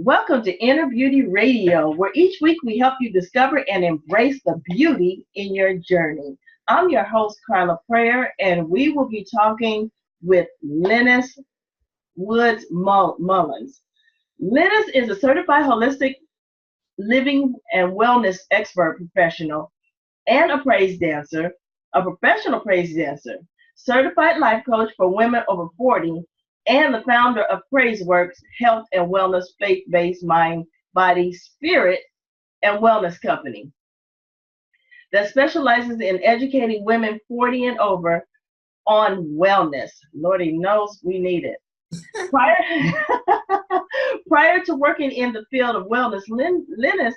Welcome to Inner Beauty Radio, where each week we help you discover and embrace the beauty in your journey. I'm your host, Carla Prayer, and we will be talking with Lennis Woods Mullins. Lennis is a certified holistic living and wellness expert professional and a professional praise dancer, certified life coach for women over 40, and the founder of PraiseWorks Health and Wellness Faith-Based Mind, Body, Spirit, and Wellness Company that specializes in educating women 40 and over on wellness. Lordy knows we need it. Prior to working in the field of wellness, Lennis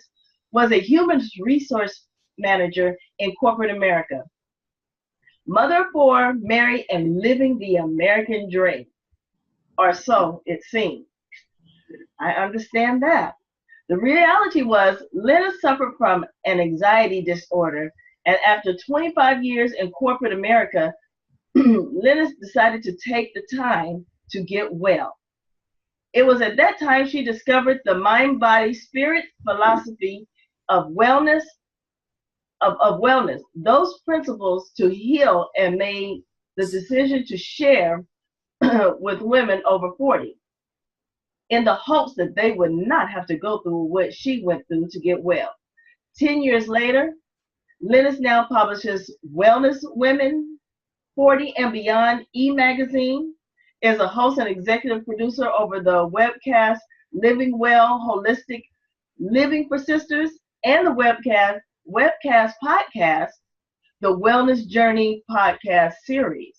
was a human resource manager in corporate America. Mother of four, married, and living the American dream. Or so it seemed. I understand that. The reality was Lennis suffered from an anxiety disorder, and after 25 years in corporate America, Lennis decided to take the time to get well. It was at that time she discovered the mind, body, spirit philosophy of wellness, of wellness, those principles to heal, and made the decision to share with women over 40 in the hopes that they would not have to go through what she went through to get well. 10 years later, Lennis now publishes Wellness Women 40 and Beyond e-magazine, is a host and executive producer over the webcast Living Well Holistic Living for Sisters and the webcast podcast, the Wellness Journey podcast series.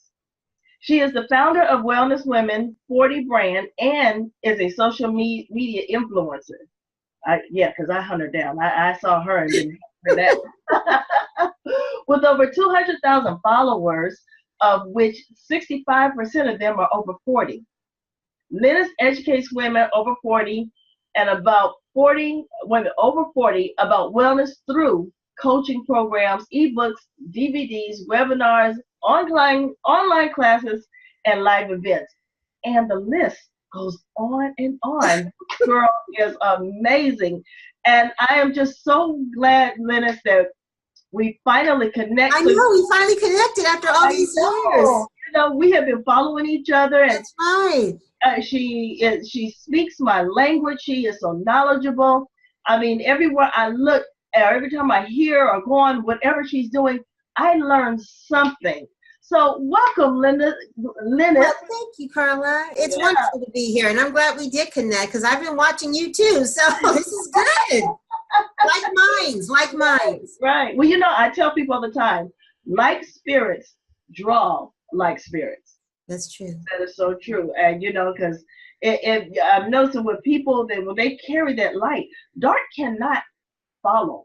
She is the founder of Wellness Women 40 brand and is a social media influencer. Because I hunt her down. I saw her and didn't hear that. With over 200,000 followers, of which 65% of them are over 40. Lennis educates women over 40 and about 40 women over 40 about wellness through coaching programs, ebooks, DVDs, webinars, online classes, and live events. And the list goes on and on. Girl is amazing. And I am just so glad, Lennis, that we finally connected. I know, we finally connected after all these years. You know, we have been following each other. And that's right. She speaks my language. She is so knowledgeable. I mean, everywhere I look, every time I hear or go on, whatever she's doing, I learn something. So welcome, Lennis. Well, thank you, Carla. It's wonderful to be here, and I'm glad we did connect because I've been watching you too. So this is good. Like minds. Right. Well, you know, I tell people all the time, like spirits draw like spirits. That's true. That is so true. And you know, because I'm noticing with people that when they carry that light, dark cannot follow.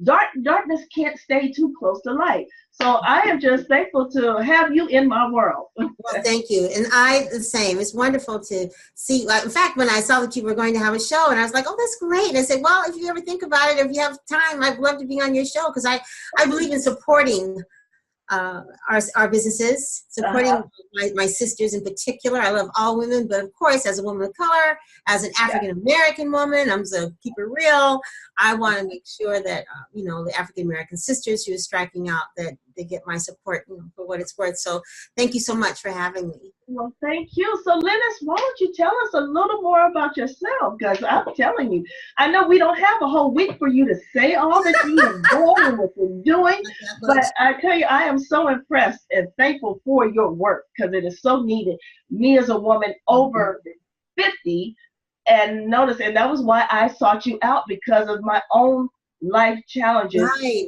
Darkness can't stay too close to light. So I am just thankful to have you in my world. Well, thank you. And I, the same. It's wonderful to see. In fact, when I saw that you were going to have a show, and I was like, oh, that's great. And I said, well, if you ever think about it, if you have time, I'd love to be on your show because I believe in supporting our businesses, supporting my sisters in particular. I love all women, but of course, as a woman of color, as an African-American woman, I'm going to keep it real. I want to make sure that, the African-American sisters who are striking out, that they get my support for what it's worth. So thank you so much for having me. Well, thank you. So Lennis, why don't you tell us a little more about yourself? Because I'm telling you, I know we don't have a whole week for you to say all that you are doing and what you're doing, but I tell you, I am so impressed and thankful for your work because it is so needed. Me as a woman over 50, and that was why I sought you out because of my own life challenges.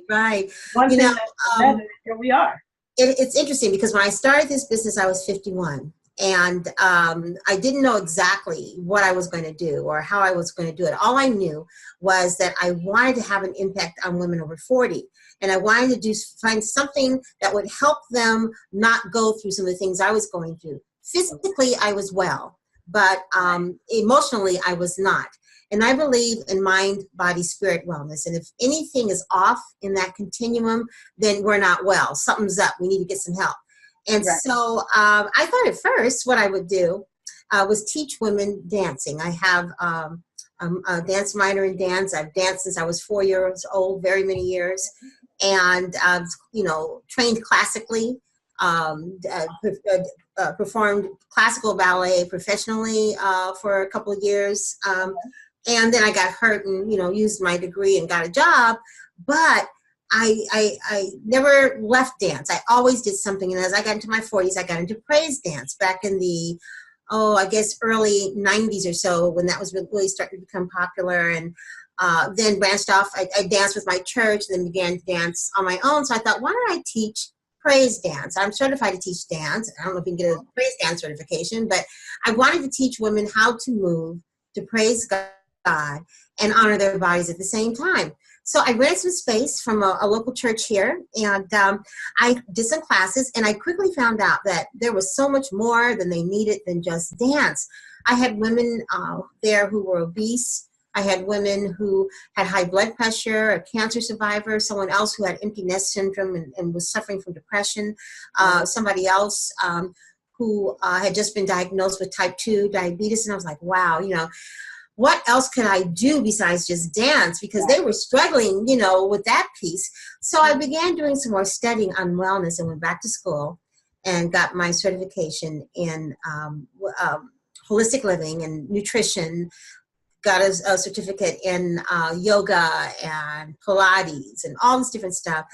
Right. Here we are. It's interesting because when I started this business, I was 51. And I didn't know exactly what I was going to do or how I was going to do it. All I knew was that I wanted to have an impact on women over 40. And I wanted to find something that would help them not go through some of the things I was going through. Physically, I was well, but emotionally, I was not. And I believe in mind, body, spirit wellness. And if anything is off in that continuum, then we're not well. Something's up. We need to get some help. And so I thought at first what I would do was teach women dancing. I have I'm a dance minor in dance. I've danced since I was 4 years old, very many years. And I've, trained classically, performed classical ballet professionally for a couple of years. And then I got hurt and, used my degree and got a job. But I never left dance. I always did something. And as I got into my 40s, I got into praise dance back in the, I guess early 90s or so, when that was really starting to become popular. And then branched off. I danced with my church, then began to dance on my own. So I thought, why don't I teach praise dance? I'm certified to teach dance. I don't know if you can get a praise dance certification, but I wanted to teach women how to move, to praise God, and honor their bodies at the same time. So I rented some space from a local church here, and I did some classes, and I quickly found out that there was so much more than they needed than just dance. I had women there who were obese. I had women who had high blood pressure, a cancer survivor, someone else who had empty nest syndrome and was suffering from depression, somebody else who had just been diagnosed with type 2 diabetes. And I was like, wow, what else could I do besides just dance? Because they were struggling, with that piece. So I began doing some more studying on wellness and went back to school and got my certification in holistic living and nutrition, got a certificate in yoga and Pilates and all this different stuff.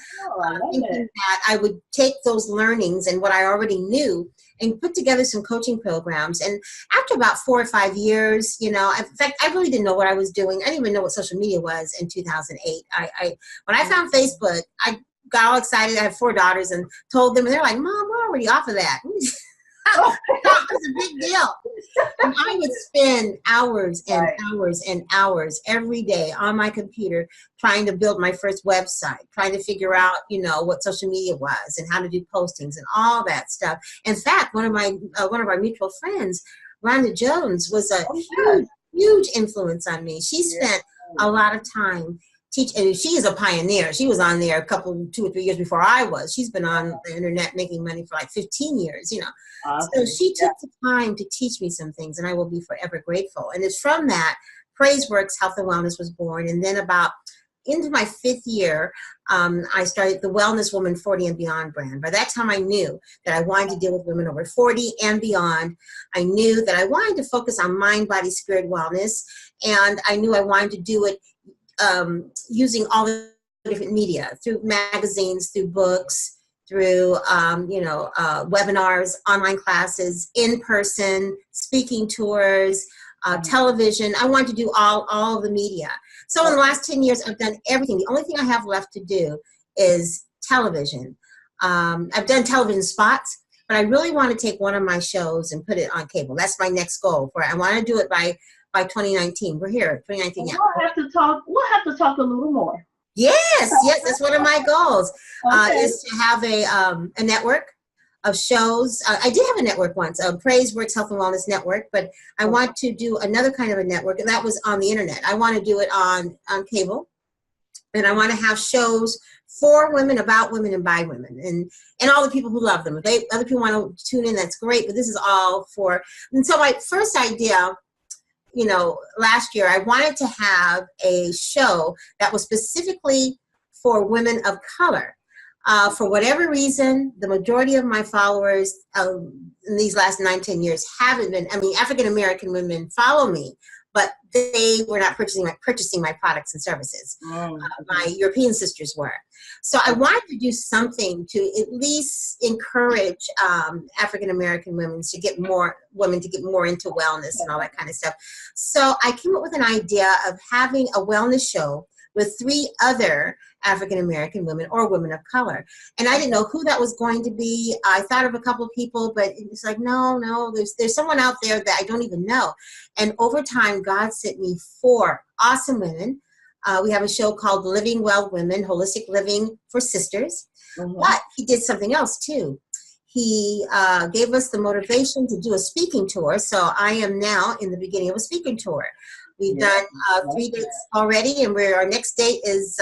Thinking that I would take those learnings and what I already knew and put together some coaching programs. And after about 4 or 5 years, in fact, I really didn't know what I was doing. I didn't even know what social media was in 2008. When I found Facebook, I got all excited. I have 4 daughters and told them, and they're like, Mom, we're already off of that. It was a big deal. And I would spend hours and hours and hours every day on my computer trying to build my first website, trying to figure out, what social media was and how to do postings and all that stuff. In fact, one of our mutual friends, Rhonda Jones, was a huge influence on me. She spent a lot of time and she is a pioneer. She was on there 2 or 3 years before I was. She's been on the internet making money for like 15 years, Awesome. So she took the time to teach me some things, and I will be forever grateful. And it's from that PraiseWorks Health and Wellness was born. And then about into my 5th year, I started the Wellness Woman 40 and Beyond brand. By that time, I knew that I wanted to deal with women over 40 and beyond. I knew that I wanted to focus on mind, body, spirit wellness. And I knew I wanted to do it using all the different media, through magazines, through books, through webinars, online classes, in-person speaking tours, television. I wanted to do all of the media. So in the last 10 years, I've done everything. The only thing I have left to do is television. I've done television spots, but I really want to take one of my shows and put it on cable. That's my next goal. I want to do it by 2019. We're here, 2019. Yeah. We'll have to talk a little more. Yes, that's one of my goals. Is to have a network of shows. I did have a network once, PraiseWorks Health and Wellness Network, but I want to do another kind of a network, and that was on the internet. I want to do it on cable, and I want to have shows for women, about women, and by women, and all the people who love them. If other people want to tune in, that's great, but this is all for. And so my first idea, last year, I wanted to have a show that was specifically for women of color. For whatever reason, the majority of my followers in these last 9-10 years haven't been, African-American women follow me, but they were not purchasing my products and services. My European sisters were. So I wanted to do something to at least encourage African-American women to get more into wellness and all that kind of stuff. So I came up with an idea of having a wellness show with 3 other African-American women or women of color. And I didn't know who that was going to be. I thought of a couple of people, but it's like, no, there's someone out there that I don't even know. And over time, God sent me 4 awesome women. We have a show called Living Well Women, Holistic Living for Sisters. Mm-hmm. But he did something else too. He gave us the motivation to do a speaking tour. So I am now in the beginning of a speaking tour. We've done 3 dates already, and our next date is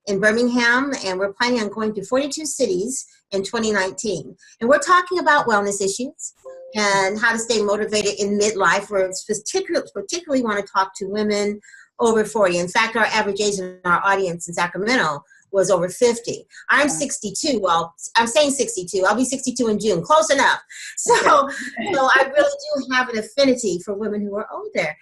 in Birmingham, and we're planning on going to 42 cities in 2019. And we're talking about wellness issues, and how to stay motivated in midlife, where it's particularly want to talk to women over 40. In fact, our average age in our audience in Sacramento was over 50. I'm 62. Well, I'm saying 62. I'll be 62 in June. Close enough. So I really do have an affinity for women who are older.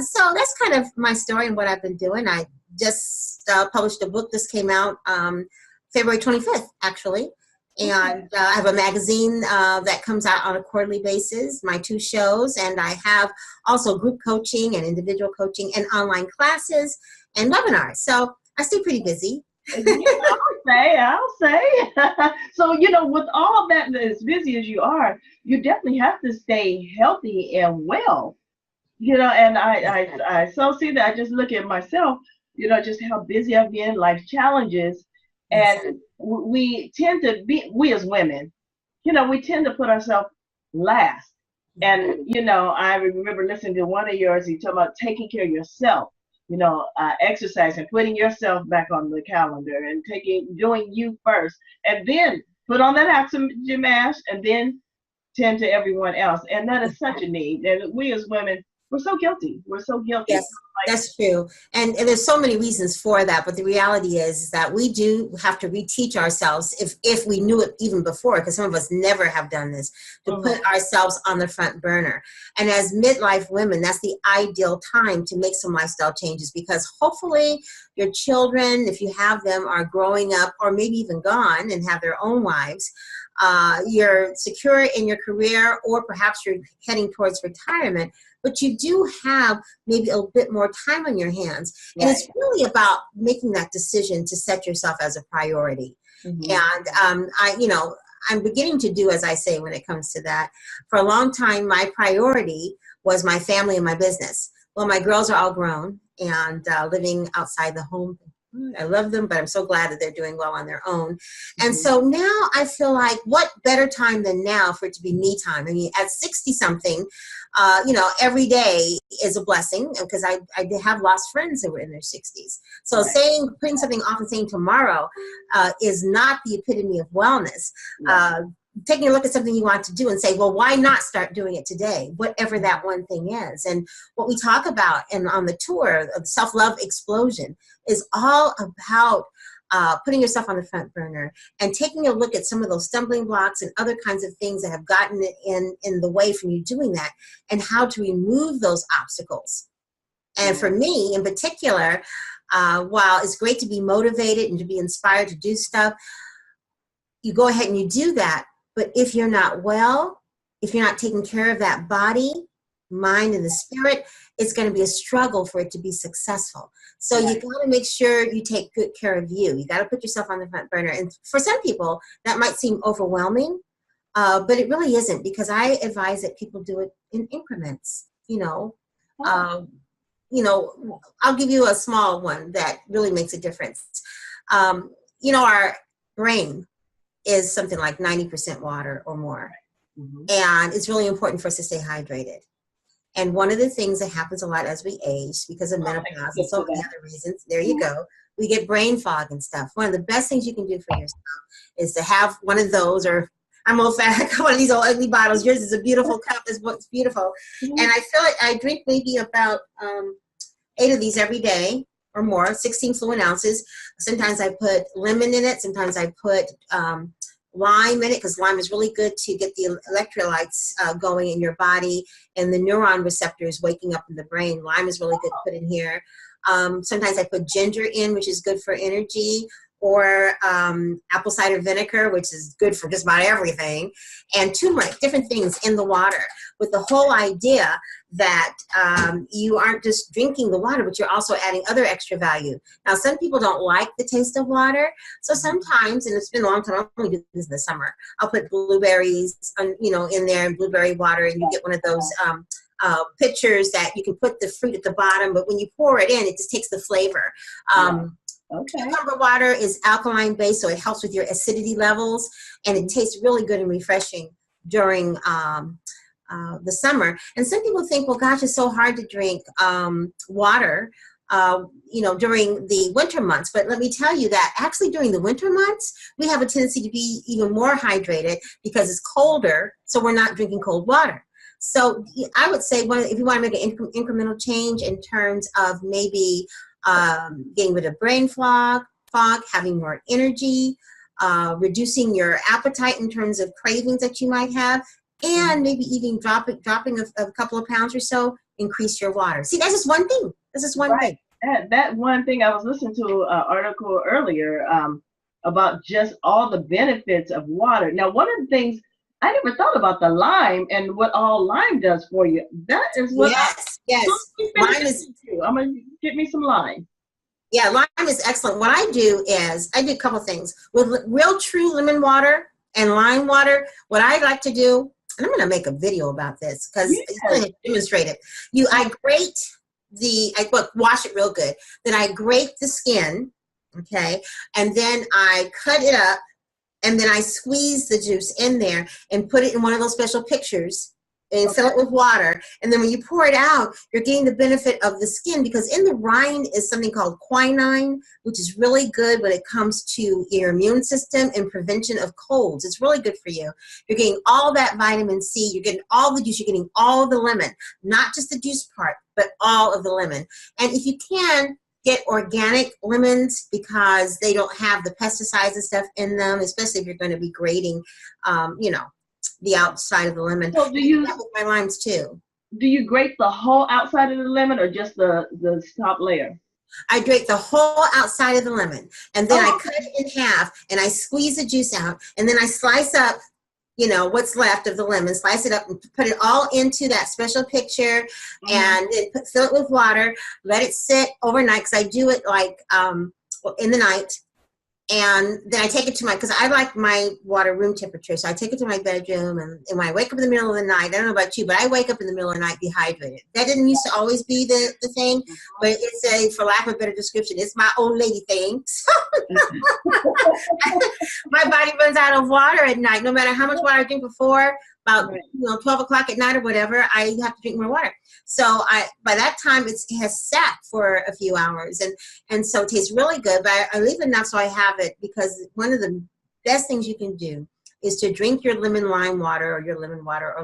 So that's kind of my story and what I've been doing. I just published a book. This came out February 25th, actually. And I have a magazine that comes out on a quarterly basis, my 2 shows, and I have also group coaching and individual coaching and online classes and webinars. So I stay pretty busy. I'll say. So, with all that, as busy as you are, you definitely have to stay healthy and well. And I so see that. I just look at myself, just how busy I've been, life challenges. And we tend to be, we as women, we tend to put ourselves last. And, I remember listening to one of yours, you talk about taking care of yourself, exercise and putting yourself back on the calendar and doing you first, and then put on that oxygen mask and then tend to everyone else. And that is such a need. And we as women, we're so guilty. We're so guilty. Yes, that's true. And there's so many reasons for that. But the reality is that we do have to reteach ourselves, if we knew it even before, because some of us never have done this, to put ourselves on the front burner. And as midlife women, that's the ideal time to make some lifestyle changes, because hopefully your children, if you have them, are growing up or maybe even gone and have their own lives. You're secure in your career, or perhaps you're heading towards retirement, but you do have maybe a bit more time on your hands. Right. And it's really about making that decision to set yourself as a priority. And I'm beginning to do as I say when it comes to that. For a long time, my priority was my family and my business. Well, my girls are all grown and living outside the home. I love them, but I'm so glad that they're doing well on their own. And so now I feel like, what better time than now for it to be me time? I mean, at 60-something, every day is a blessing, because I have lost friends that were in their 60s. So putting something off and saying tomorrow is not the epitome of wellness. Taking a look at something you want to do and say, well, why not start doing it today? Whatever that one thing is. And what we talk about on the tour of Self-Love Explosion is all about putting yourself on the front burner and taking a look at some of those stumbling blocks and other kinds of things that have gotten in the way from you doing that, and how to remove those obstacles. And for me in particular, while it's great to be motivated and to be inspired to do stuff, you go ahead and you do that. But if you're not well, if you're not taking care of that body, mind, and the spirit, it's going to be a struggle for it to be successful. So you got to make sure you take good care of you. You got to put yourself on the front burner. And for some people, that might seem overwhelming, but it really isn't, because I advise that people do it in increments. I'll give you a small one that really makes a difference. Our brain is something like 90% water or more. And it's really important for us to stay hydrated. And one of the things that happens a lot as we age, because of menopause and so many other reasons, there you go, we get brain fog and stuff. One of the best things you can do for yourself is to have one of those, or I'm old fashioned, one of these old ugly bottles. Yours is a beautiful cup. This book's beautiful. And I feel like I drink maybe about 8 of these every day or more, 16 fluid ounces. Sometimes I put lemon in it. Sometimes I put lime in it, because lime is really good to get the electrolytes going in your body and the neuron receptors waking up in the brain. Lime is really good to put in here. Sometimes I put ginger in, which is good for energy, or apple cider vinegar, which is good for just about everything, and turmeric, different things in the water, with the whole idea that you aren't just drinking the water, but you're also adding other extra value. Now, some people don't like the taste of water, so sometimes, and it's been a long time, I only do this in the summer, I'll put blueberries, in there, and blueberry water, and you get one of those pitchers that you can put the fruit at the bottom, but when you pour it in, it just takes the flavor. Cucumber water is alkaline based, so it helps with your acidity levels, and it tastes really good and refreshing during the summer. And some people think, well, gosh, it's so hard to drink water during the winter months. But let me tell you that actually during the winter months, we have a tendency to be even more hydrated because it's colder, so we're not drinking cold water. So I would say if you want to make an incremental change in terms of maybe getting rid of brain fog, having more energy, reducing your appetite in terms of cravings that you might have, and maybe even dropping a couple of pounds or so, increase your water. See, that's just one thing. This is one thing. That one thing, I was listening to an article earlier about just all the benefits of water. Now, one of the things, I never thought about the lime and what all lime does for you. That is what yes. Lime is. I'm gonna get me some lime. Yeah, lime is excellent. What I do is I do a couple things with real true lemon water and lime water. What I like to do, and I'm going to make a video about this because it's going to demonstrate it. I wash it real good. Then I grate the skin, okay, and then I cut it up, and then I squeeze the juice in there and put it in one of those special pitchers and fill it with water. And then when you pour it out, you're getting the benefit of the skin, because in the rind is something called quinine, which is really good when it comes to your immune system and prevention of colds. It's really good for you. You're getting all that vitamin C. You're getting all the juice. You're getting all the lemon, not just the juice part, but all of the lemon. And if you can, get organic lemons because they don't have the pesticides and stuff in them, especially if you're going to be grating, the outside of the lemon. So do you with my limes too? Do you grate the whole outside of the lemon or just the top layer? I grate the whole outside of the lemon, and then I cut it in half, and I squeeze the juice out, and then I slice up, what's left of the lemon, slice it up and put it all into that special pitcher, and then fill it with water, let it sit overnight, because I do it like in the night. And then I take it to because I like my water room temperature. So I take it to my bedroom, and when I wake up in the middle of the night, I don't know about you, but I wake up in the middle of the night dehydrated. That didn't used to always be the thing, but it's for lack of a better description, it's my old lady thing. My body runs out of water at night. No matter how much water I drink before, about 12 o'clock at night or whatever, I have to drink more water. So by that time it has sat for a few hours, and so it tastes really good. But I leave enough so I have it, because one of the best things you can do is to drink your lime water or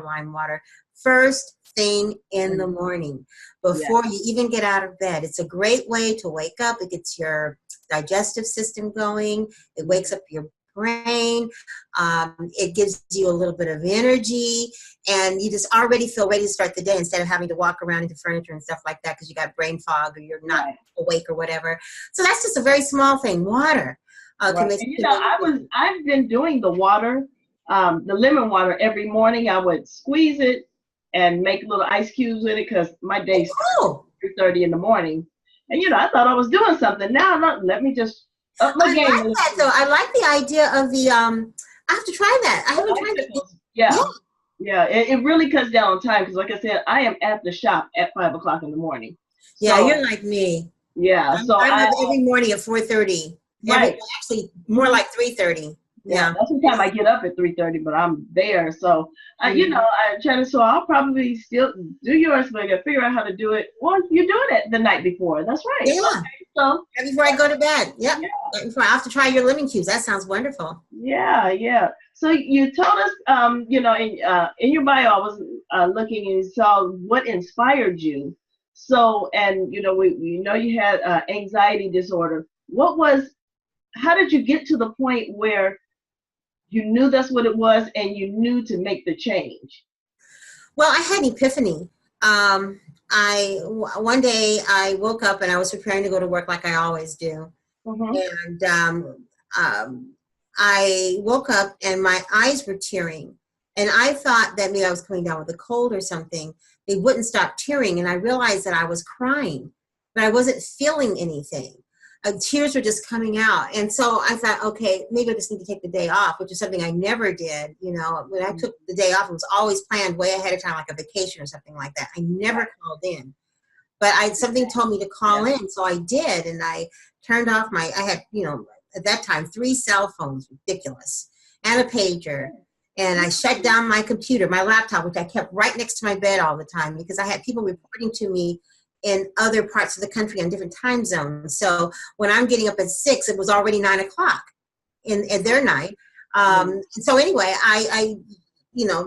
lime water first thing in the morning before you even get out of bed. It's a great way to wake up. It gets your digestive system going. It wakes up your brain. It gives you a little bit of energy, and you just already feel ready to start the day instead of having to walk around into furniture and stuff like that because you got brain fog or you're not awake or whatever. So that's just a very small thing. Water. I've been doing the water, the lemon water every morning. I would squeeze it and make little ice cubes with it, because my day starts at 3:30 in the morning. And I thought I was doing something. Now let me just up my game. I like that though. I like the idea of the I have to try that. I haven't tried it. Yeah. It really cuts down on time, because like I said, I am at the shop at 5 o'clock in the morning. Yeah, so, you're like me. Yeah. I'm up every morning at 4:30. Right. Actually, more like 3:30. Yeah. Sometimes I get up at 3:30, but I'm there. So, I try to. So I'll probably still do yours, but I got to figure out how to do it. Well, you do it the night before. That's right. Yeah. Okay, so right before I go to bed. Yep. Yeah. Right before I have to try your lemon cubes. That sounds wonderful. Yeah. So you told us, in your bio, I was looking and saw what inspired you. So, and we know you had anxiety disorder. How did you get to the point where you knew that's what it was and you knew to make the change? Well, I had an epiphany. One day I woke up and I was preparing to go to work like I always do. And I woke up and my eyes were tearing. And I thought that maybe I was coming down with a cold or something. They wouldn't stop tearing. And I realized that I was crying, but I wasn't feeling anything. Tears were just coming out. And so I thought, okay, maybe I just need to take the day off, which is something I never did. When I took the day off, it was always planned way ahead of time, like a vacation or something like that. I never called in. But something told me to call in, so I did. And I turned off I had, at that time, 3 cell phones, ridiculous, and a pager. And I shut down my computer, my laptop, which I kept right next to my bed all the time, because I had people reporting to me in other parts of the country on different time zones. So when I'm getting up at 6, it was already 9 o'clock in their night. So anyway, I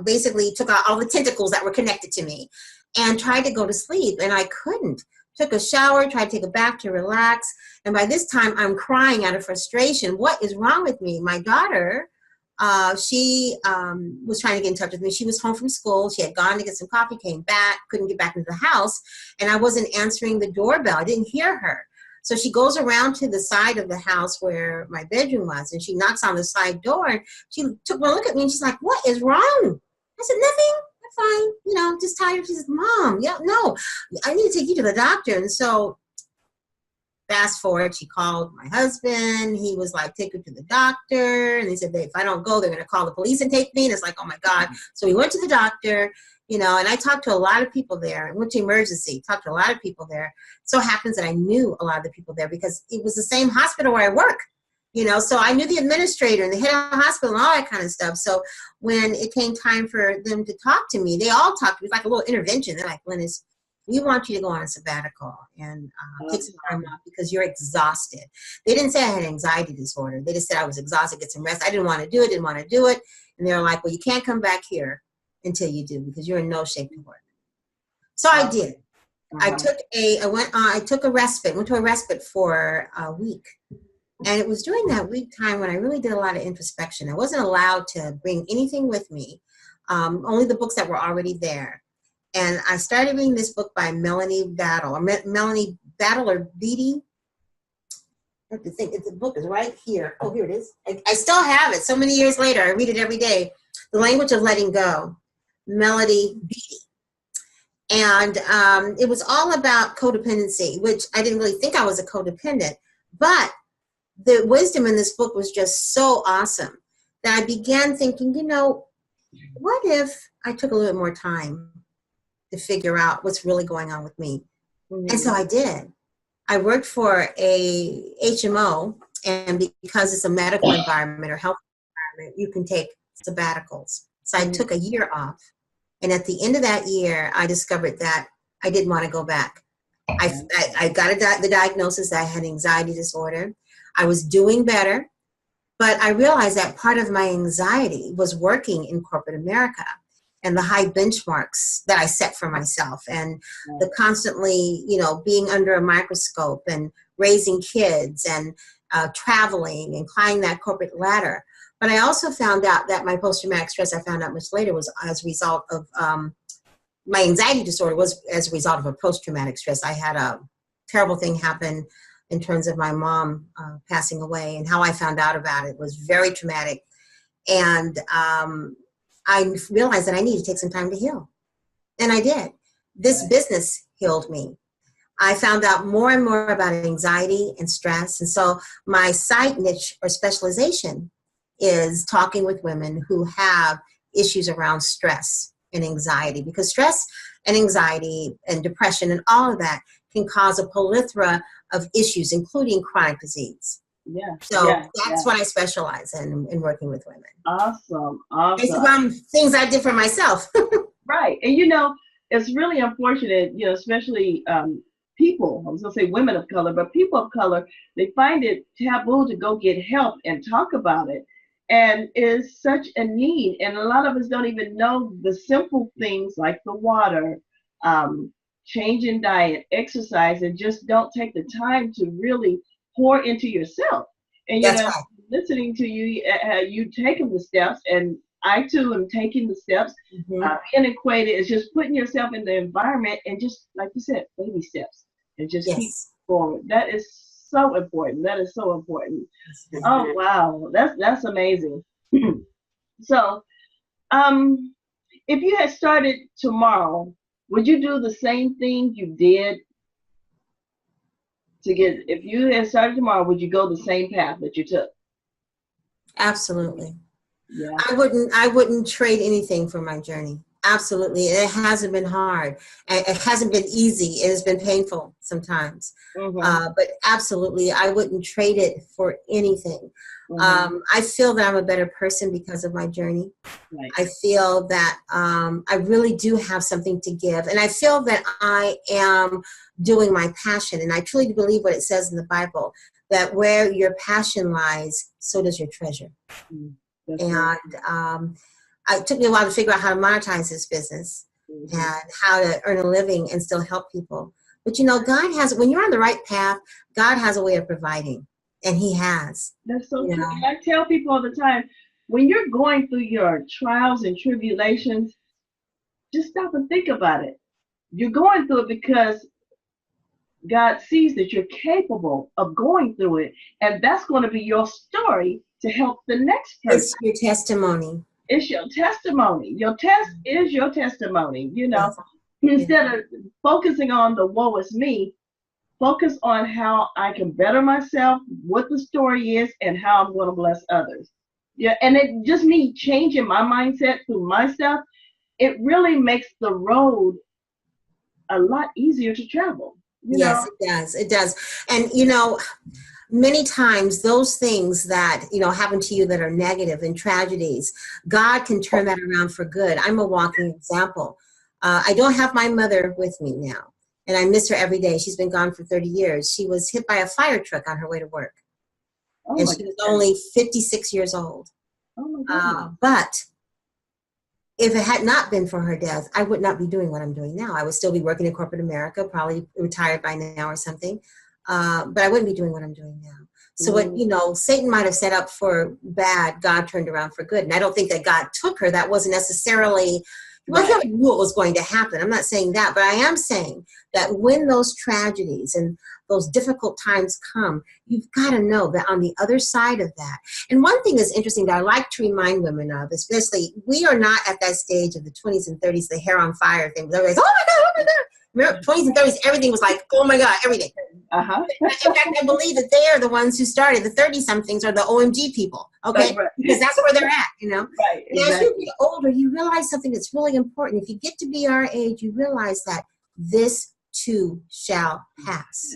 basically took out all the tentacles that were connected to me and tried to go to sleep, and I couldn't. Took a shower, tried to take a bath to relax, and by this time I'm crying out of frustration. What is wrong with me? My daughter, she was trying to get in touch with me. She was home from school. She had gone to get some coffee, came back, couldn't get back into the house, and I wasn't answering the doorbell. I didn't hear her. So she goes around to the side of the house where my bedroom was, and she knocks on the side door, and she took one look at me, and she's like, "What is wrong?" I said, "Nothing. Fine, just tired." She said, "Mom, yeah, no, I need to take you to the doctor." And so fast forward, she called my husband. He was like, "Take her to the doctor." And they said, if I don't go, they're going to call the police and take me. And it's like, oh my God. So we went to the doctor, and I talked to a lot of people there. I went to emergency, talked to a lot of people there. So it happens that I knew a lot of the people there because it was the same hospital where I work. So I knew the administrator and the head of the hospital and all that kind of stuff. So when it came time for them to talk to me, they all talked to me. It was like a little intervention. They're like, "Lennis, we want you to go on a sabbatical and take some time off because you're exhausted." They didn't say I had an anxiety disorder. They just said I was exhausted, get some rest. I didn't want to do it. And they were like, "Well, you can't come back here until you do because you're in no shape to work." So I did. I took a respite, went to a respite for a week. And it was during that week time when I really did a lot of introspection. I wasn't allowed to bring anything with me, only the books that were already there. And I started reading this book by Melanie Battle, or Beatty. I have to think, the book is right here. Oh, here it is. I still have it. So many years later, I read it every day. The Language of Letting Go, Melody Beatty. And it was all about codependency, which I didn't really think I was a codependent. But the wisdom in this book was just so awesome that I began thinking, what if I took a little bit more time to figure out what's really going on with me? Mm-hmm. And so I did. I worked for a HMO, and because it's a medical environment or health environment, you can take sabbaticals. So I took a year off. And at the end of that year, I discovered that I didn't want to go back. I got the diagnosis that I had anxiety disorder. I was doing better, but I realized that part of my anxiety was working in corporate America and the high benchmarks that I set for myself and the constantly, being under a microscope and raising kids and traveling and climbing that corporate ladder. But I also found out that my post-traumatic stress, I found out much later, was as a result of my anxiety disorder was as a result of a post-traumatic stress. I had a terrible thing happen in terms of my mom passing away, and how I found out about it was very traumatic. And I realized that I needed to take some time to heal. And I did. This business healed me. I found out more and more about anxiety and stress. And so my side niche or specialization is talking with women who have issues around stress and anxiety, because stress and anxiety and depression and all of that can cause a plethora of issues, including chronic disease. Yeah. So that's what I specialize in working with women. Awesome. Based on things I did for myself. Right. And it's really unfortunate, especially people, I was going to say women of color, but people of color, they find it taboo to go get help and talk about it. And it's such a need. And a lot of us don't even know the simple things like the water, change in diet, exercise, and just don't take the time to really pour into yourself. And right. Listening to you, you taking the steps, and I too am taking the steps. Being equated is just putting yourself in the environment and just, like you said, baby steps, and just keep forward. That is so important. That is so important. Oh wow, that's amazing. So, if you had started tomorrow, would you do the same thing you did if you had started tomorrow, would you go the same path that you took? Absolutely. Yeah. I wouldn't trade anything for my journey. Absolutely. It hasn't been hard. And it hasn't been easy. It has been painful sometimes. But absolutely, I wouldn't trade it for anything. I feel that I'm a better person because of my journey. Right. I feel that I really do have something to give. And I feel that I am doing my passion. And I truly believe what it says in the Bible, that where your passion lies, so does your treasure. And it took me a while to figure out how to monetize this business and how to earn a living and still help people. But you know, God has, when you're on the right path, God has a way of providing, and He has. That's so true. I tell people all the time, when you're going through your trials and tribulations, just stop and think about it. You're going through it because God sees that you're capable of going through it, and that's going to be your story to help the next person. It's your testimony. It's your testimony. Your test is your testimony. You know, instead of focusing on the woe is me, focus on how I can better myself, what the story is, and how I'm going to bless others. Yeah, and it just me changing my mindset through my stuff. It really makes the road a lot easier to travel. Yes, it does. It does. And, you know, many times those things that, you know, happen to you that are negative and tragedies, God can turn that around for good. I'm a walking example. I don't have my mother with me now, and I miss her every day. She's been gone for 30 years. She was hit by a fire truck on her way to work. And she was only 56 years old. But if it had not been for her death, I would not be doing what I'm doing now. I would still be working in corporate America, probably retired by now or something. But I wouldn't be doing what I'm doing now. So what, you know, Satan might have set up for bad, God turned around for good. And I don't think that God took her. That wasn't necessarily, well, I knew it was going to happen. I'm not saying that, but I am saying that when those tragedies and those difficult times come, you've got to know that on the other side of that. And one thing that's interesting that I like to remind women of, especially, we are not at that stage of the 20s and 30s, the hair on fire thing. Everybody's, oh my God, oh my God. Remember, 20s and 30s, everything was like, oh my God, everything. In fact, I believe that they are the ones who started. The 30-somethings are the OMG people, okay? Right. Because that's where they're at, you know? Right, exactly. As you get older, you realize something that's really important. If you get to be our age, you realize that this too shall pass.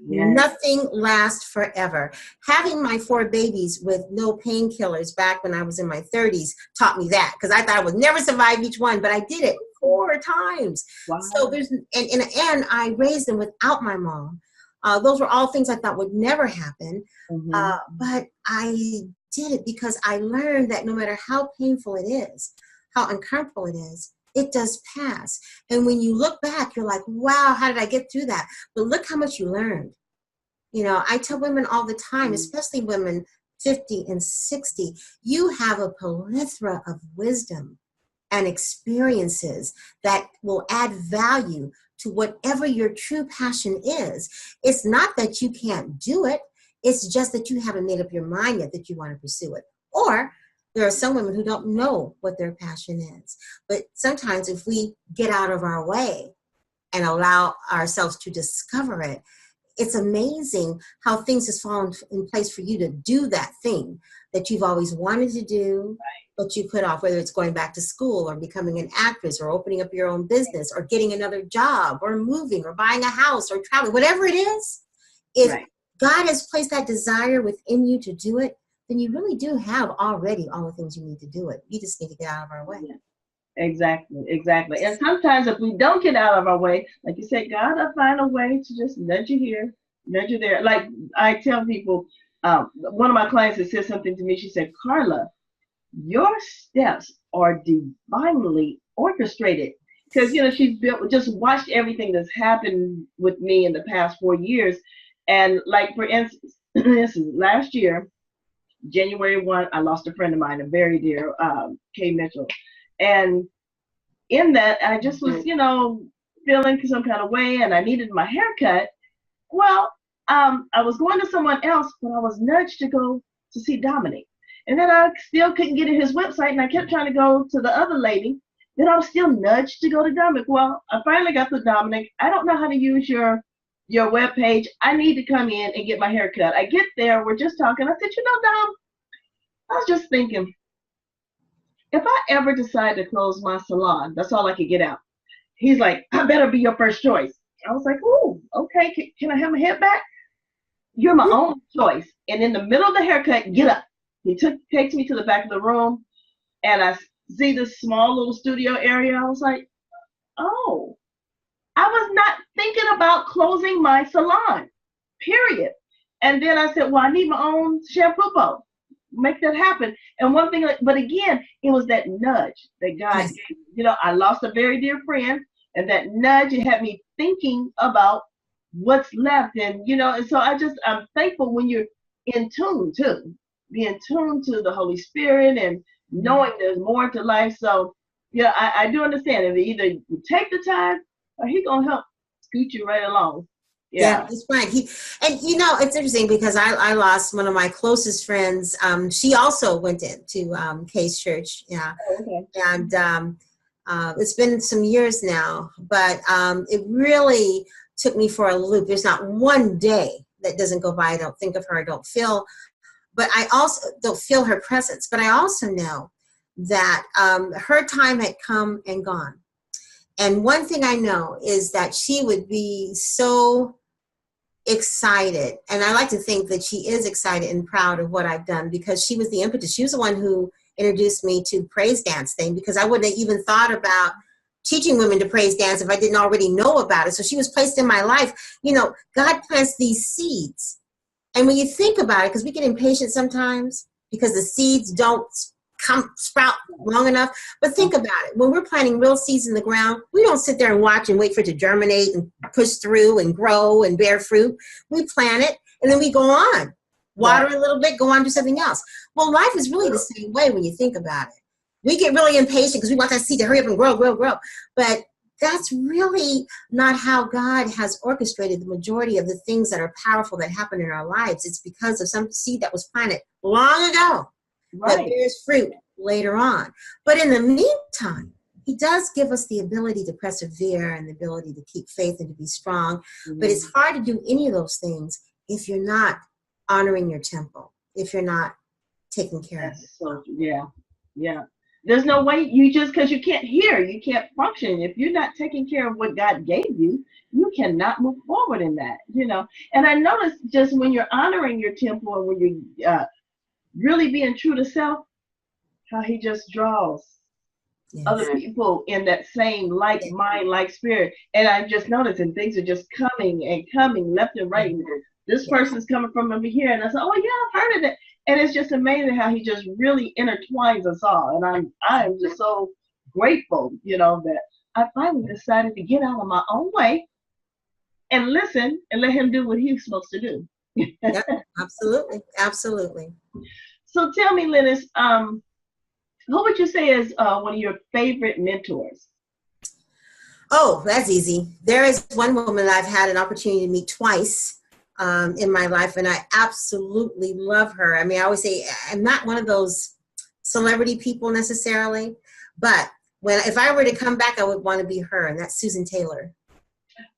Yes. Nothing lasts forever. Having my 4 babies with no painkillers back when I was in my 30s taught me that, because I thought I would never survive each one, but I did it 4 times. Wow. So there's, and I raised them without my mom. Those were all things I thought would never happen. But I did it because I learned that no matter how painful it is, how uncomfortable it is, it does pass. And when you look back, you're like, wow, how did I get through that? But look how much you learned. You know, I tell women all the time, especially women 50 and 60, you have a plethora of wisdom and experiences that will add value to whatever your true passion is. It's not that you can't do it. It's just that you haven't made up your mind yet that you want to pursue it. Or there are some women who don't know what their passion is. But sometimes if we get out of our way and allow ourselves to discover it, it's amazing how things has fallen in place for you to do that thing that you've always wanted to do, but you put off, whether it's going back to school or becoming an actress or opening up your own business or getting another job or moving or buying a house or traveling, whatever it is. If God has placed that desire within you to do it, then you really do have already all the things you need to do it. You just need to get out of our way. Yeah. Exactly. And sometimes if we don't get out of our way, like you said, God will find a way to just nudge you here, nudge you there. Like I tell people, one of my clients that said something to me, she said, Carla, your steps are divinely orchestrated. Because, you know, she's just watched everything that's happened with me in the past 4 years. And like, for instance, last year, January 1, I lost a friend of mine, a very dear, Kay Mitchell. And in that, I just was, you know, feeling some kind of way, and I needed my haircut. Well, I was going to someone else, but I was nudged to go to see Dominic. And then I still couldn't get to his website, and I kept trying to go to the other lady. Then I was still nudged to go to Dominic. Well, I finally got to Dominic. I don't know how to use your webpage. I need to come in and get my haircut. I get there, we're just talking. I said, you know, Dom, I was just thinking, if I ever decide to close my salon, that's all I could get out. He's like, I better be your first choice. I was like, oh, okay. Can I have my head back? You're my own choice. And in the middle of the haircut, get up. He takes me to the back of the room, and I see this small little studio area. I was like, oh, I was not thinking about closing my salon, period. And then I said, well, I need my own shampoo bowl. Make that happen. And one thing, but again, it was that nudge that God Yes. gave me. You know, I lost a very dear friend, and that nudge, it had me thinking about what's left. And, you know, and so I'm thankful when you're in tune too, be in tune to the Holy Spirit and knowing there's more to life. So, yeah, I do understand it. Either you take the time or He going to help scoot you right along. Yeah, Yeah. that's right. And you know, it's interesting because I lost one of my closest friends. She also went into Case Church. Yeah. Okay. And it's been some years now, but it really took me for a loop. There's not one day that doesn't go by I don't think of her, I don't feel, but I also don't feel her presence. But I also know that her time had come and gone. And one thing I know is that she would be so excited, and I like to think that she is excited and proud of what I've done, because she was the impetus. She was the one who introduced me to praise dance thing, because I wouldn't have even thought about teaching women to praise dance if I didn't already know about it. So she was placed in my life. You know, God plants these seeds, and when you think about it, because we get impatient sometimes because the seeds don't sprout long enough. But think about it. When we're planting real seeds in the ground, we don't sit there and watch and wait for it to germinate and push through and grow and bear fruit. We plant it, and then we go on. Water a little bit, go on, do something else. Well, life is really the same way when you think about it. We get really impatient because we want that seed to hurry up and grow, grow, grow. But that's really not how God has orchestrated the majority of the things that are powerful that happen in our lives. It's because of some seed that was planted long ago that bears fruit later on. But in the meantime, He does give us the ability to persevere and the ability to keep faith and to be strong. Mm-hmm. But it's hard to do any of those things if you're not honoring your temple, if you're not taking care of it. So, yeah. There's no way because you can't hear, you can't function. If you're not taking care of what God gave you, you cannot move forward in that, you know. And I noticed just when you're honoring your temple and when you're really being true to self, how He just draws other people in that same like mind, like spirit. And I just noticed, and things are just coming and coming left and right. This person's coming from over here, and I said, oh yeah, I've heard of it. And it's just amazing how He just really intertwines us all. And I'm just so grateful, you know, that I finally decided to get out of my own way and listen and let Him do what He's supposed to do. Yeah, absolutely. Absolutely. So tell me, Lennis, who would you say is one of your favorite mentors? Oh, that's easy. There is one woman I've had an opportunity to meet twice in my life, and I absolutely love her. I mean, I always say I'm not one of those celebrity people necessarily, but if I were to come back, I would want to be her, and that's Susan Taylor.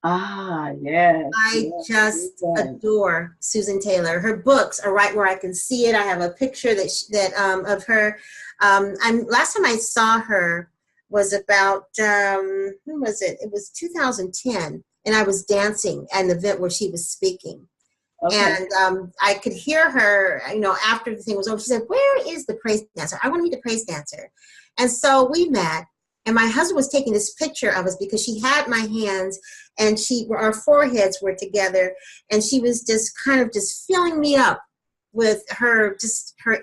Ah, yes. I just adore Susan Taylor. Her books are right where I can see it. I have a picture of her. Last time I saw her was about when was it? It was 2010, and I was dancing at an event where she was speaking. Okay. And I could hear her, you know, after the thing was over. She said, "Where is the praise dancer? I want to meet the praise dancer." And so we met. And my husband was taking this picture of us because she had my hands, and our foreheads were together, and she was just kind of just filling me up with her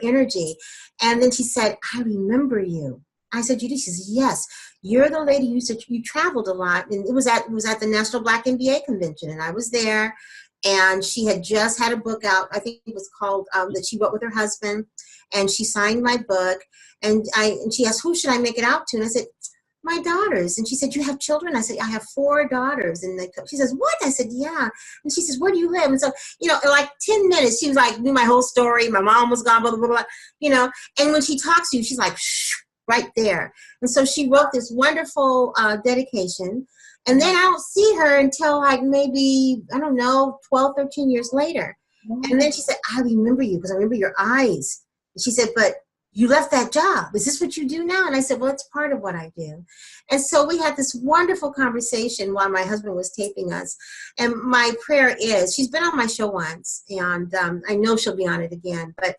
energy. And then she said, "I remember you." I said, "You do?" She says, "Yes, you're the lady you traveled a lot." And it was at the National Black MBA Convention, and I was there. And she had just had a book out. I think it was called that she wrote with her husband, and she signed my book. And she asked, "Who should I make it out to?" And I said, "My daughters." And she said, "You have children?" I said, "I have 4 daughters." And she says, "What?" I said, "Yeah." And she says, "Where do you live?" And so, you know, in like 10 minutes, she was like, knew my whole story. My mom was gone, blah, blah, blah, blah, you know. And when she talks to you, she's like, shh, right there. And so she wrote this wonderful dedication. And then I don't see her until like maybe, I don't know, 12, 13 years later. And then she said, "I remember you because I remember your eyes." And she said, "But you left that job. Is this what you do now? And I said, well, it's part of what I do. And so we had this wonderful conversation while my husband was taping us. And my prayer is, she's been on my show once, and I know she'll be on it again, but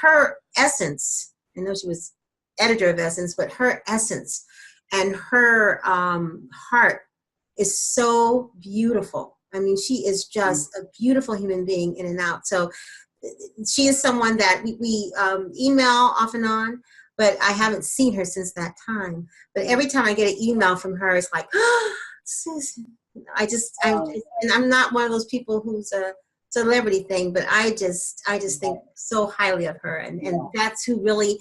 her essence, I know she was editor of Essence, but her essence and her heart is so beautiful. I mean, she is just a beautiful human being in and out. So she is someone that we email off and on, but I haven't seen her since that time. But every time I get an email from her, it's like, oh, Susan. And I'm not one of those people who's a celebrity thing, but I just think so highly of her. And that's who really,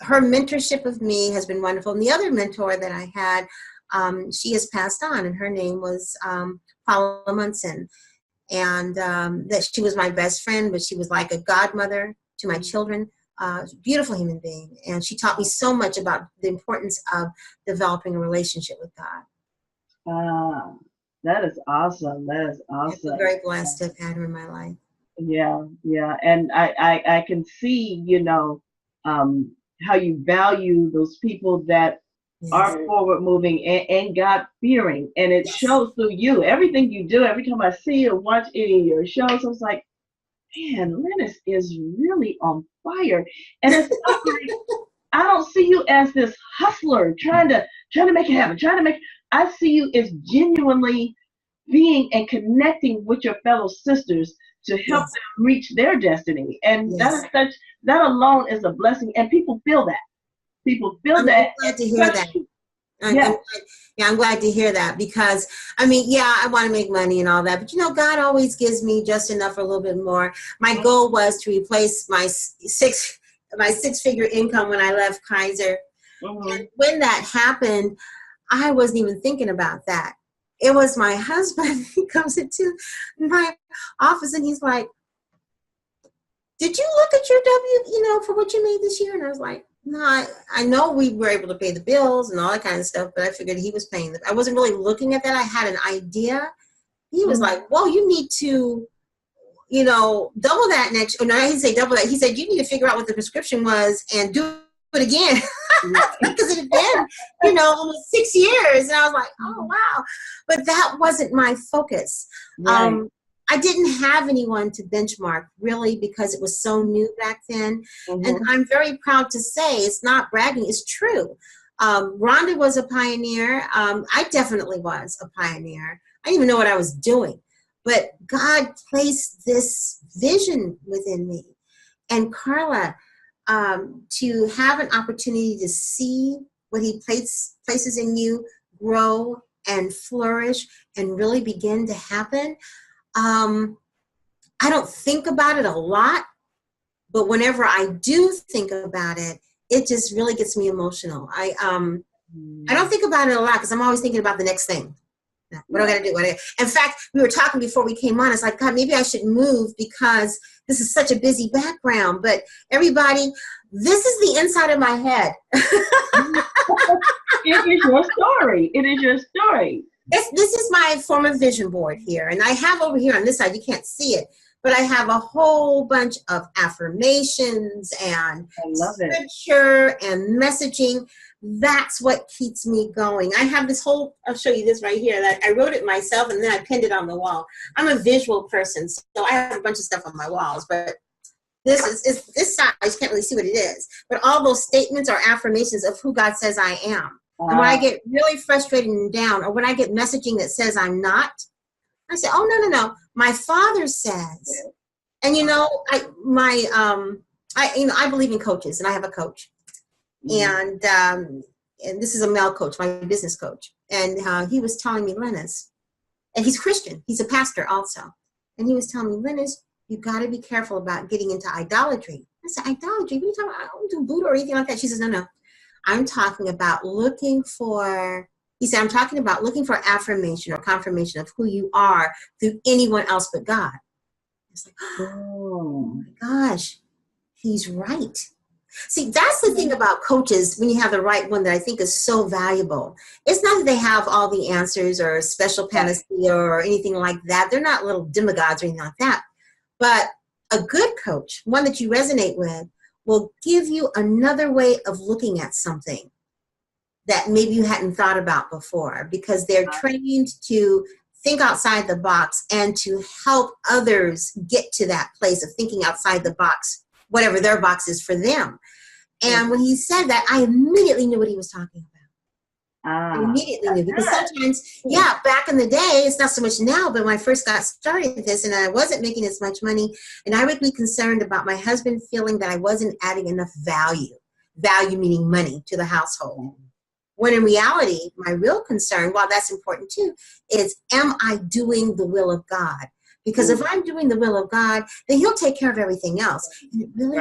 her mentorship of me has been wonderful. And the other mentor that I had, she has passed on, and her name was Paula Munson. And that she was my best friend, but she was like a godmother to my children. Beautiful human being. And she taught me so much about the importance of developing a relationship with God. That is awesome. That is awesome. I'm very blessed to have had her in my life. Yeah. And I can see, how you value those people that are forward moving and God fearing, and it shows through you. Everything you do, every time I see or watch any of your shows, I was like, man, Lennis is really on fire. And it's not like, I don't see you as this hustler trying to make it happen, I see you as genuinely being and connecting with your fellow sisters to help them reach their destiny. And that alone is a blessing, and people feel that. People feel that. I'm glad to hear that. I'm glad to hear that, because I want to make money and all that, but God always gives me just enough or a little bit more. My goal was to replace my six-figure income when I left Kaiser. And when that happened, I wasn't even thinking about that. It was my husband. He comes into my office and he's like, "Did you look at your for what you made this year?" And I was like, "No, I know we were able to pay the bills and all that kind of stuff, but I figured he was paying I wasn't really looking at that. I had an idea." He was like, "Well, you need to, double that next." Or no, he didn't say double that. He said, "You need to figure out what the prescription was and do it again." Because it had been, almost 6 years. And I was like, oh, wow. But that wasn't my focus. Right. I didn't have anyone to benchmark, really, because it was so new back then. And I'm very proud to say, it's not bragging, it's true. Rhonda was a pioneer. I definitely was a pioneer. I didn't even know what I was doing. But God placed this vision within me. And Carla, to have an opportunity to see what he places in you grow and flourish and really begin to happen. I don't think about it a lot, but whenever I do think about it, it just really gets me emotional. I don't think about it a lot because I'm always thinking about the next thing. What do I got to do? In fact, we were talking before we came on. It's like, God, maybe I should move because this is such a busy background. But everybody, this is the inside of my head. It is your story. It is your story. This is my form of vision board here. And I have over here on this side, you can't see it, but I have a whole bunch of affirmations and scripture and messaging. That's what keeps me going. I have this whole, I'll show you this right here, that I wrote it myself and then I pinned it on the wall. I'm a visual person, so I have a bunch of stuff on my walls, but this is this size, you can't really see what it is. But all those statements are affirmations of who God says I am. And when I get really frustrated and down, or when I get messaging that says I'm not, I say, oh, no. My Father says, and I believe in coaches, and I have a coach. And this is a male coach, my business coach. And he was telling me, Lennis, and he's Christian. He's a pastor also. And he was telling me, Lennis, you got to be careful about getting into idolatry. I said, idolatry? What are you talking about? I don't do Buddha or anything like that. She says, no. I'm talking about looking for affirmation or confirmation of who you are through anyone else but God. It's like, oh my gosh, he's right. See, that's the thing about coaches when you have the right one that I think is so valuable. It's not that they have all the answers or special panacea or anything like that. They're not little demigods or anything like that. But a good coach, one that you resonate with, will give you another way of looking at something that maybe you hadn't thought about before, because they're trained to think outside the box and to help others get to that place of thinking outside the box, whatever their box is for them. And when he said that, I immediately knew what he was talking about. I immediately knew, because sometimes, back in the day, it's not so much now, but when I first got started with this and I wasn't making as much money, and I would be concerned about my husband feeling that I wasn't adding enough value meaning money, to the household. When in reality, my real concern, while that's important too, is, am I doing the will of God? Because if I'm doing the will of God, then he'll take care of everything else. And it really,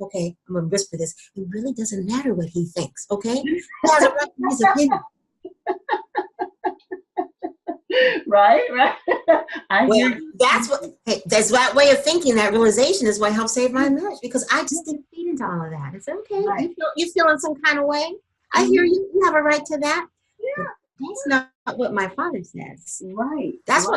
okay, I'm going to whisper this, it really doesn't matter what he thinks, okay? He has a right to his opinion. Right. That's that way of thinking, that realization is what helped save my marriage, because I just didn't feed into all of that. It's okay. Right. You feel in some kind of way. I hear you. You have a right to that. Yeah. That's not what my father says. Right. This is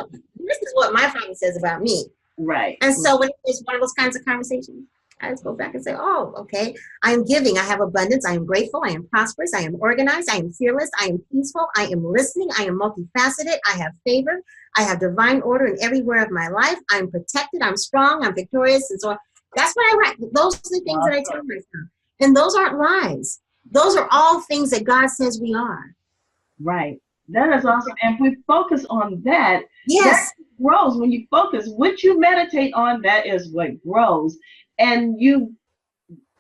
what my father says about me. Right. And so when it's one of those kinds of conversations, I just go back and say, oh, okay, I am giving. I have abundance. I am grateful. I am prosperous. I am organized. I am fearless. I am peaceful. I am listening. I am multifaceted. I have favor. I have divine order in everywhere of my life. I'm protected. I'm strong. I'm victorious. And so that's what I write. Those are the things that I tell myself. And those aren't lies. Those are all things that God says we are. Right. That is awesome. And if we focus on that, yes, that grows. When you focus, what you meditate on, that is what grows. And you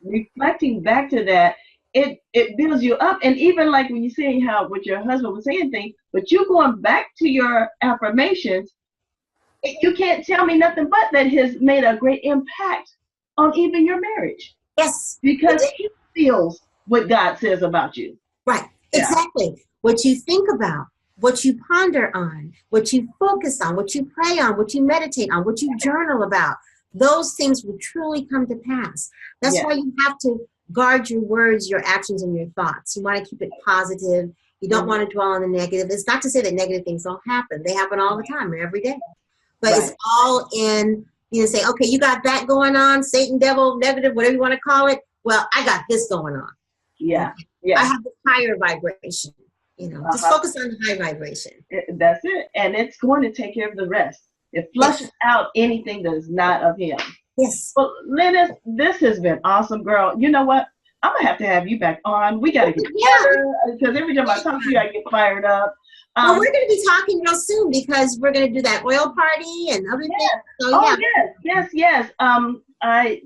reflecting back to that, it builds you up. And even like when you're saying how with your husband was saying things, but you going back to your affirmations, you can't tell me nothing but that has made a great impact on even your marriage. Yes. Because he feels what God says about you. Right. Yeah. Exactly. What you think about, what you ponder on, what you focus on, what you pray on, what you meditate on, what you journal about, those things will truly come to pass. That's why you have to guard your words, your actions, and your thoughts. You want to keep it positive. You don't want to dwell on the negative. It's not to say that negative things don't happen. They happen all the time, every day. But it's all in, say, okay, you got that going on, Satan, devil, negative, whatever you want to call it. Well, I got this going on. Yeah. I have the higher vibration. Just focus on the high vibration. That's it. And it's going to take care of the rest. It flushes out anything that is not of him. Yes. Well, Lennis, this has been awesome, girl. You know what? I'm going to have you back on. We got to get together, because every time I talk to you, I get fired up. Well, we're going to be talking real soon, because we're going to do that oil party and other things. So, yes. I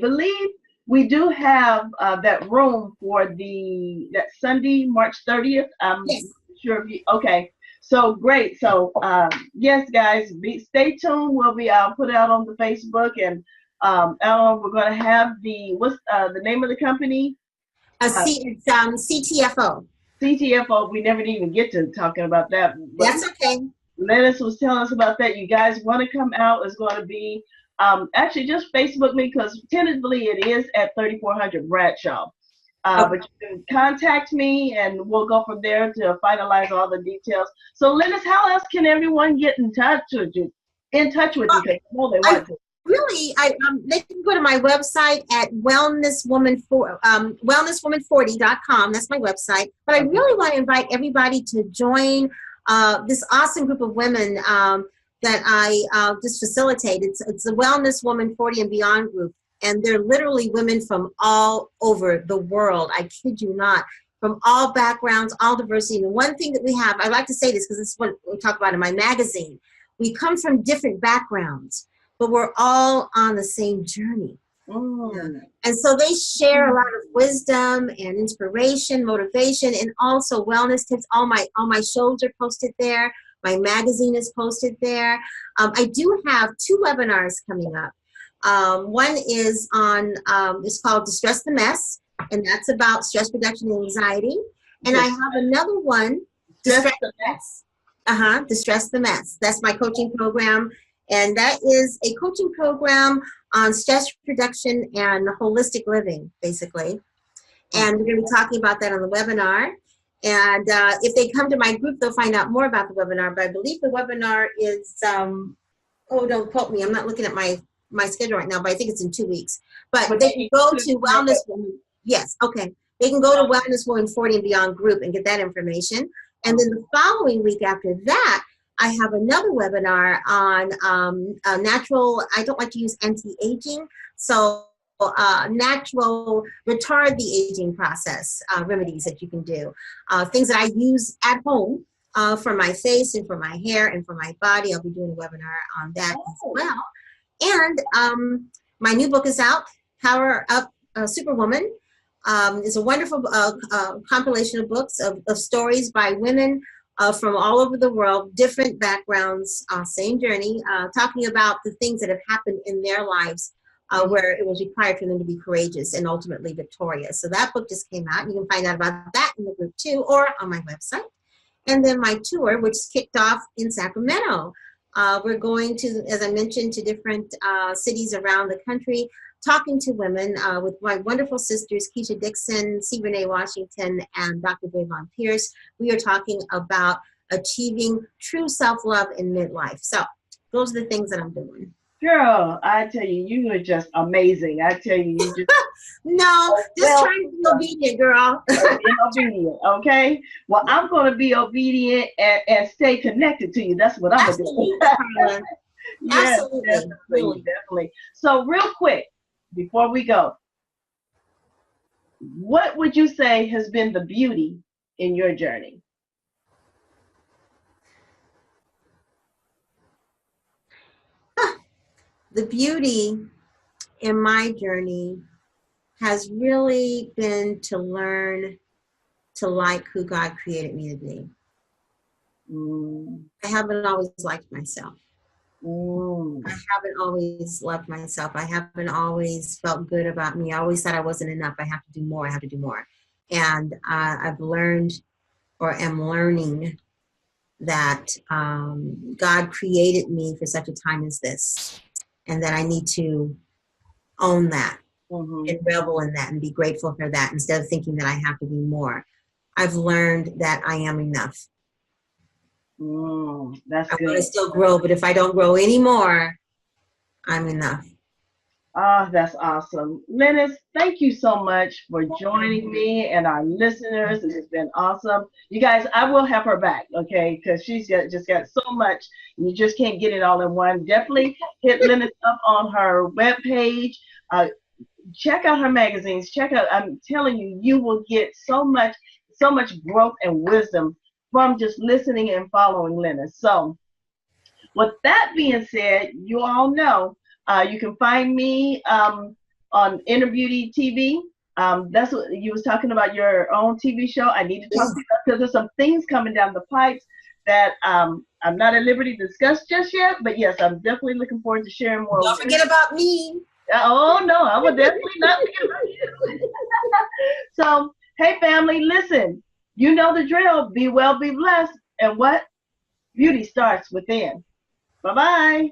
believe we do have that room for that Sunday, March 30th. Yes. Sure if you, okay. So great. So yes, guys, stay tuned. We'll be put out on the Facebook, and we're going to have what's the name of the company? It's CTFO. CTFO. We never even get to talking about that. That's okay. Lennis was telling us about that. You guys want to come out? It's going to be actually just Facebook me, because tentatively it is at 3400 Bradshaw. But you can contact me, and we'll go from there to finalize all the details. So, Lennis, how else can everyone get in touch with you? Because I know they want to. Really, they can go to my website at wellnesswoman40.com. That's my website. But I really want to invite everybody to join this awesome group of women that I just facilitate. It's the Wellness Woman 40 and Beyond group. And they're literally women from all over the world. I kid you not. From all backgrounds, all diversity. And one thing that we have, I like to say this because this is what we talk about in my magazine. We come from different backgrounds, but we're all on the same journey. Mm. And so they share a lot of wisdom and inspiration, motivation, and also wellness tips. All my shows are posted there. My magazine is posted there. I do have 2 webinars coming up. One is on, it's called Distress the Mess, and that's about stress reduction and anxiety. And I have another one, Distress the Mess. Distress the Mess. That's my coaching program. And that is a coaching program on stress reduction and holistic living, basically. And we're going to be talking about that on the webinar. And if they come to my group, they'll find out more about the webinar. But I believe the webinar is, don't quote me, I'm not looking at my my schedule right now, but I think it's in 2 weeks. But But they they can can go click to on your Wellness Woman. Yes, okay. They can go to Wellness Woman 40 and Beyond group and get that information. And then the following week after that, I have another webinar on natural, I don't like to use anti-aging, so natural retard the aging process remedies that you can do. Things that I use at home for my face and for my hair and for my body. I'll be doing a webinar on that as well. And my new book is out, Power Up Superwoman. It's a wonderful compilation of books of stories by women from all over the world, different backgrounds, same journey, talking about the things that have happened in their lives where it was required for them to be courageous and ultimately victorious. So that book just came out. You can find out about that in the group too, or on my website. And then my tour, which kicked off in Sacramento. We're going to, as I mentioned, to different cities around the country, talking to women with my wonderful sisters, Keisha Dixon, C. Renee Washington, and Dr. Davon Pierce. We are talking about achieving true self-love in midlife. So those are the things that I'm doing. Girl, I tell you, you are just amazing. I tell you, you just no, just trying to be obedient, girl. Be obedient, okay? Well, I'm going to be obedient and stay connected to you. That's what I'm going to do. Yes, Absolutely. definitely. So real quick, before we go, what would you say has been the beauty in your journey? The beauty in my journey has really been to learn to like who God created me to be. I haven't always liked myself. I haven't always loved myself. I haven't always felt good about me. I always thought I wasn't enough. I have to do more. I have to do more. And I've learned, or am learning, that God created me for such a time as this, and that I need to own that and revel in that and be grateful for that instead of thinking that I have to do more. I've learned that I am enough. That's I good. want to still grow, but if I don't grow anymore, I'm enough. Oh, that's awesome. Lennis, thank you so much for joining me and our listeners. It has been awesome. You guys, I will have her back, okay, because she's just got so much. You just can't get it all in one. Definitely hit Lennis up on her webpage. Check out her magazines. Check out, I'm telling you, you will get so much growth and wisdom from just listening and following Lennis. So with that being said, you all know you can find me on Interbeauty TV. That's what you was talking about, your own TV show. I need to talk to you because there's some things coming down the pipes that I'm not at liberty to discuss just yet. But yes, I'm definitely looking forward to sharing more. Don't forget about me. Oh no, I will definitely not forget about you. So, hey family, listen. You know the drill. Be well, be blessed. And what? Beauty starts within. Bye-bye.